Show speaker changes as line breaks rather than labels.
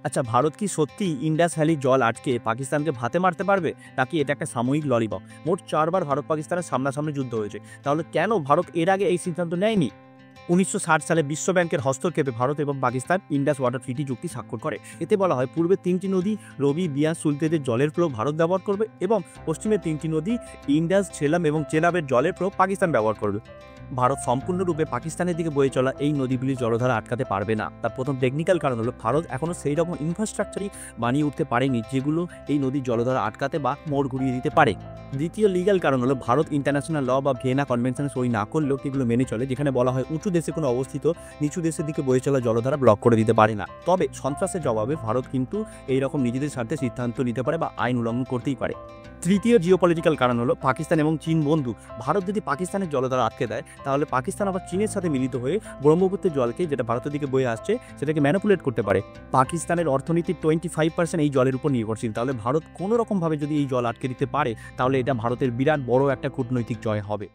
আচ্ছা, ভারত কি সত্যিই ইন্ডাস ভ্যালির জল আটকে পাকিস্তানকে ভাতে মারতে পারবে, নাকি এটা একটা সাময়িক ললিপপ? মোট ৪ বার ভারত পাকিস্তানের সামনাসামনি যুদ্ধ হয়েছে। তাহলে কেন ভারত এর আগে এই সিদ্ধান্ত নেয়নি? ১৯৬০ সালে বিশ্ব ব্যাংকের হস্তক্ষেপে ভারত এবং পাকিস্তান ইন্ডাস ওয়াটার ট্রিটি চুক্তি স্বাক্ষর করে। এতে বলা হয় পূর্বের ৩টি নদী রবি, বিয়াস, সুলতেদের জলের প্রয়োগ ভারত ব্যবহার করবে এবং পশ্চিমের ৩টি নদী ইন্ডাস, ঝেলাম এবং চেনাবের জলের প্রয়োগ পাকিস্তান ব্যবহার করবে। ভারত সম্পূর্ণরূপে পাকিস্তানের দিকে বয়ে চলা এই নদীগুলির জলধারা আটকাতে পারবে না। তার প্রথম টেকনিক্যাল কারণ হলো ভারত এখনও সেই রকম ইনফ্রাস্ট্রাকচারই বানিয়ে উঠতে পারেনি যেগুলো এই নদীর জলধারা আটকাতে বা মোড় ঘুরিয়ে দিতে পারে। দ্বিতীয় লিগ্যাল কারণ হলো ভারত ইন্টারন্যাশনাল ল বা ভিয়েনা কনভেনশনে সই না করলেও এগুলো মেনে চলে, যেখানে বলা হয় উঁচু দেশে কোনো অবস্থিত নিচু দেশের দিকে বয়ে চলা জলধারা ব্লক করে দিতে পারে না। তবে সন্ত্রাসের জবাবে ভারত কিন্তু এই রকম নিজেদের স্বার্থে সিদ্ধান্ত নিতে পারে বা আইন উল্লঙ্ঘন করতেই পারে। তৃতীয় জিওপলিটিক্যাল কারণ হলো পাকিস্তান এবং চীন বন্ধু। ভারত যদি পাকিস্তানের জলধারা আটকে দেয়, তাহলে পাকিস্তান আবার চীনের সাথে মিলিত হয়ে ব্রহ্মপুত্রের জলকে, যেটা ভারতের দিকে বয়ে আসছে, সেটাকে ম্যানিপুলেট করতে পারে। পাকিস্তানের অর্থনীতির 25% এই জলের উপর নির্ভরশীল। তাহলে ভারত কোনো রকমভাবে যদি এই জল আটকে দিতে পারে, তাহলে এটা ভারতের বিরাট বড় একটা কূটনৈতিক জয় হবে।